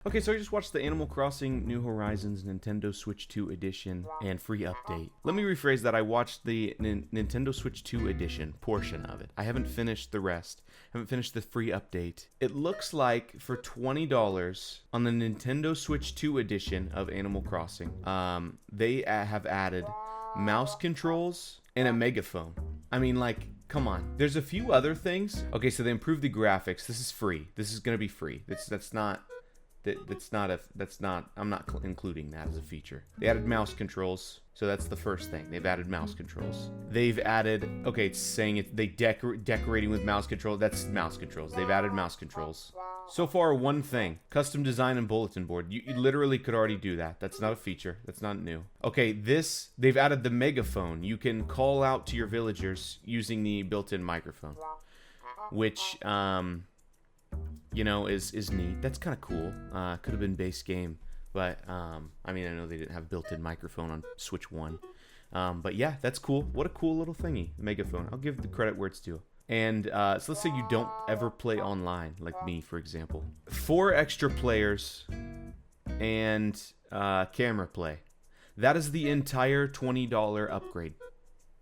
Okay, so I just watched the Animal Crossing New Horizons Nintendo Switch 2 edition and free update. Let me rephrase that. I watched the Nintendo Switch 2 edition portion of it. I haven't finished the rest. I haven't finished the free update. It looks like for $20 on the Nintendo Switch 2 edition of Animal Crossing, they have added mouse controls and a megaphone. I mean, like, come on. There's a few other things. Okay, so they improved the graphics. This is free. This is gonna be free. I'm not including that as a feature. They added mouse controls, so that's the first thing. They've added mouse controls. They've added, okay, it's saying it, decorating with mouse control. That's mouse controls. They've added mouse controls. So far, one thing, custom design and bulletin board. You literally could already do that. That's not a feature. That's not new. Okay, they've added the megaphone. You can call out to your villagers using the built-in microphone, which, you know, is neat. That's kind of cool. Could have been base game, but I mean, I know they didn't have built-in microphone on Switch 1. But yeah, that's cool. What a cool little thingy, megaphone. I'll give the credit where it's due. And so let's say you don't ever play online, like me, for example. 4 extra players and camera play. That is the entire $20 upgrade.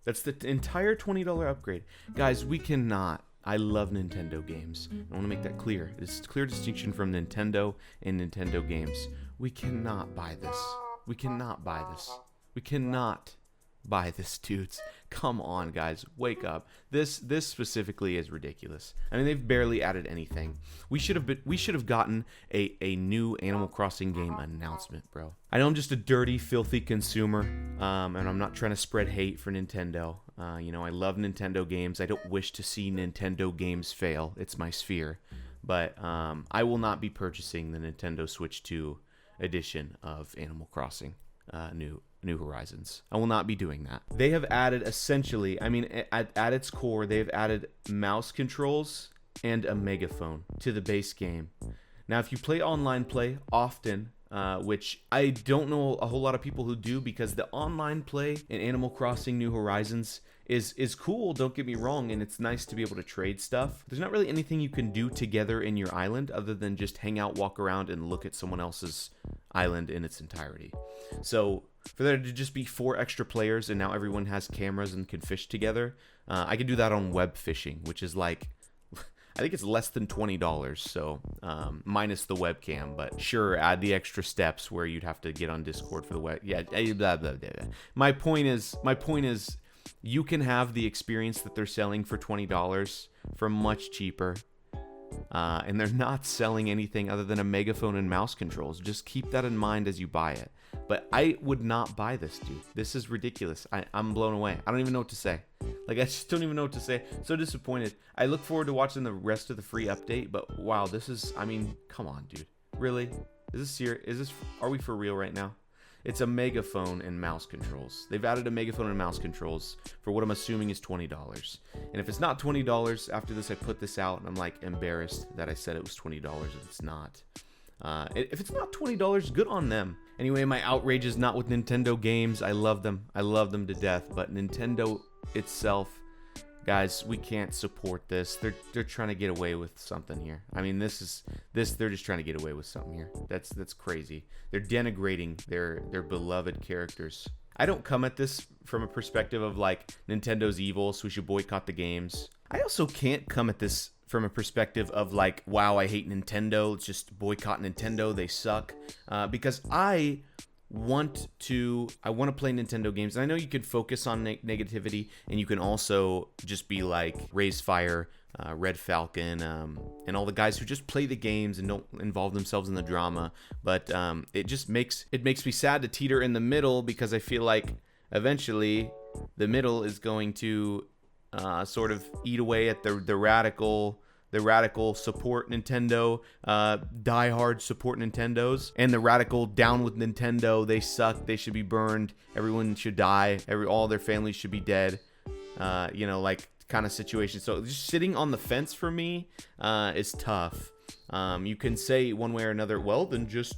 That's the entire $20 upgrade. Guys, we cannot. I love Nintendo games. I want to make that clear. It's a clear distinction from Nintendo and Nintendo games. We cannot buy this. We cannot buy this. We cannot buy this, dudes. Come on, guys. Wake up. This specifically is ridiculous. I mean, they've barely added anything. We should have gotten a new Animal Crossing game announcement, bro. I know I'm just a dirty, filthy consumer, and I'm not trying to spread hate for Nintendo. You know, I love Nintendo games. I don't wish to see Nintendo games fail. It's my sphere. But I will not be purchasing the Nintendo Switch 2 edition of Animal Crossing New Horizons. I will not be doing that. They have added essentially, I mean, at its core, they've added mouse controls and a megaphone to the base game. Now, if you play online play often, which I don't know a whole lot of people who do, because the online play in Animal Crossing New Horizons is cool, don't get me wrong, and it's nice to be able to trade stuff. There's not really anything you can do together in your island other than just hang out, walk around, and look at someone else's island in its entirety. So for there to just be 4 extra players and now everyone has cameras and can fish together, I can do that on web fishing, which is like, I think it's less than $20, so minus the webcam, but sure, add the extra steps where you'd have to get on Discord for the web. Yeah, blah, blah, blah, blah. My point is, you can have the experience that they're selling for $20 for much cheaper, and they're not selling anything other than a megaphone and mouse controls. Just keep that in mind as you buy it. But I would not buy this, dude. This is ridiculous. I'm blown away. I don't even know what to say. Like, I just don't even know what to say. So disappointed. I look forward to watching the rest of the free update, but wow, this is, I mean, come on, dude. Really? Is this serious? Are we for real right now? It's a megaphone and mouse controls. They've added a megaphone and mouse controls for what I'm assuming is $20. And if it's not $20, after this I put this out and I'm like embarrassed that I said it was $20 if it's not. If it's not $20, good on them. Anyway, my outrage is not with Nintendo games. I love them. I love them to death. But Nintendo itself, guys, we can't support this. They're trying to get away with something here. I mean, they're just trying to get away with something here. That's crazy. They're denigrating their beloved characters. I don't come at this from a perspective of like Nintendo's evil, so we should boycott the games. I also can't come at this from a perspective of like, wow, I hate Nintendo, let's just boycott Nintendo, they suck. Because I want to play Nintendo games. And I know you can focus on negativity, and you can also just be like Raise Fire, Red Falcon, and all the guys who just play the games and don't involve themselves in the drama. But it makes me sad to teeter in the middle, because I feel like eventually the middle is going to sort of eat away at the radical support Nintendo, die-hard support Nintendos, and the radical down with Nintendo, they suck, they should be burned, everyone should die, all their families should be dead, you know, like kind of situation. So just sitting on the fence for me is tough. You can say one way or another, well, then just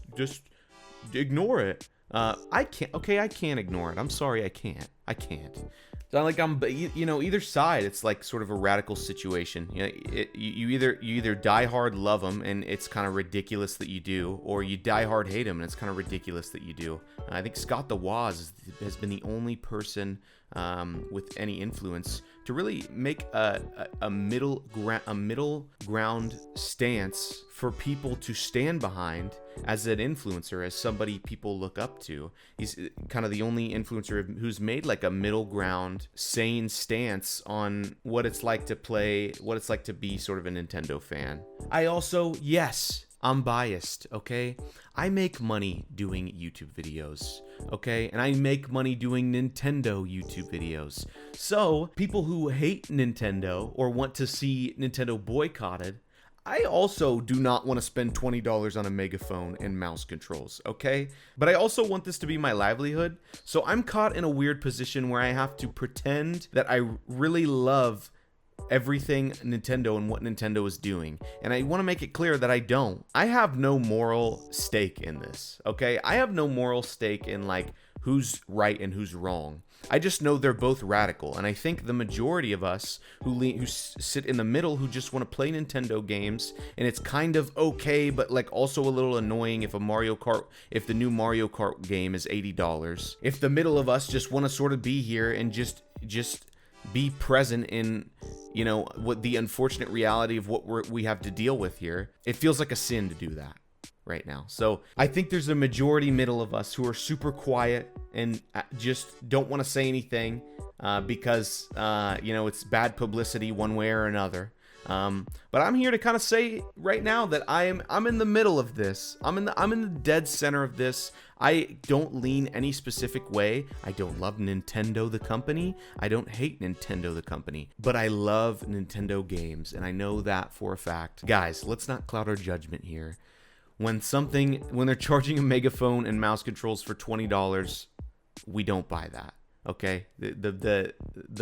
ignore it. I can't. Okay, I can't ignore it. I'm sorry, I can't. So like you know, either side, it's like sort of a radical situation. You know, you either die hard love them and it's kind of ridiculous that you do, or you die hard hate them and it's kind of ridiculous that you do. I think Scott the Woz has been the only person with any influence to really make a middle ground stance for people to stand behind as an influencer, as somebody people look up to. He's kind of the only influencer who's made like a middle ground, sane stance on what it's like to play, what it's like to be sort of a Nintendo fan. I also, yes, I'm biased, okay? I make money doing YouTube videos, okay? And I make money doing Nintendo YouTube videos. So, people who hate Nintendo or want to see Nintendo boycotted, I also do not want to spend $20 on a Megaphone and mouse controls, okay? But I also want this to be my livelihood, so I'm caught in a weird position where I have to pretend that I really love everything Nintendo and what Nintendo is doing. And I want to make it clear that I don't. I have no moral stake in this, okay? I have no moral stake in like who's right and who's wrong. I just know they're both radical, and I think the majority of us who sit in the middle, who just want to play Nintendo games, and it's kind of okay, but like also a little annoying if if the new Mario Kart game is $80. If the middle of us just want to sort of be here and just be present in, you know, what the unfortunate reality of what we have to deal with here, it feels like a sin to do that right now. So I think there's a majority middle of us who are super quiet and just don't want to say anything because you know, it's bad publicity one way or another. But I'm here to kind of say right now that I'm in the middle of this. I'm in the dead center of this. I don't lean any specific way. I don't love Nintendo the company. I don't hate Nintendo the company. But I love Nintendo games, and I know that for a fact. Guys, let's not cloud our judgment here. When they're charging a Megaphone and mouse controls for $20, we don't buy that. Okay? The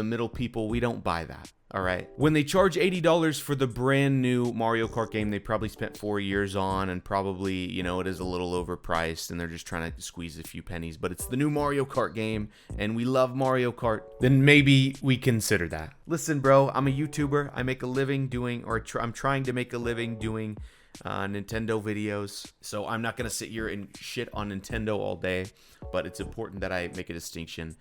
middle people, we don't buy that. All right. When they charge $80 for the brand new Mario Kart game they probably spent 4 years on, and probably, you know, it is a little overpriced and they're just trying to squeeze a few pennies, but it's the new Mario Kart game and we love Mario Kart, then maybe we consider that. Listen, bro, I'm a YouTuber. I make a living doing, I'm trying to make a living doing Nintendo videos. So I'm not going to sit here and shit on Nintendo all day, but it's important that I make a distinction.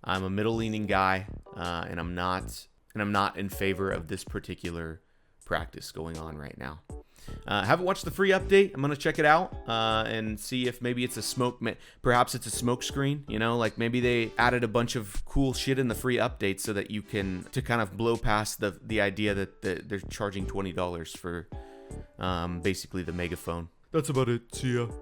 I'm a middle-leaning guy, and I'm not in favor of this particular practice going on right now. Haven't watched the free update. I'm gonna check it out and see if maybe it's perhaps it's a smoke screen. You know, like maybe they added a bunch of cool shit in the free update so that you can kind of blow past the idea that they're charging $20 for basically the Megaphone. That's about it. See ya.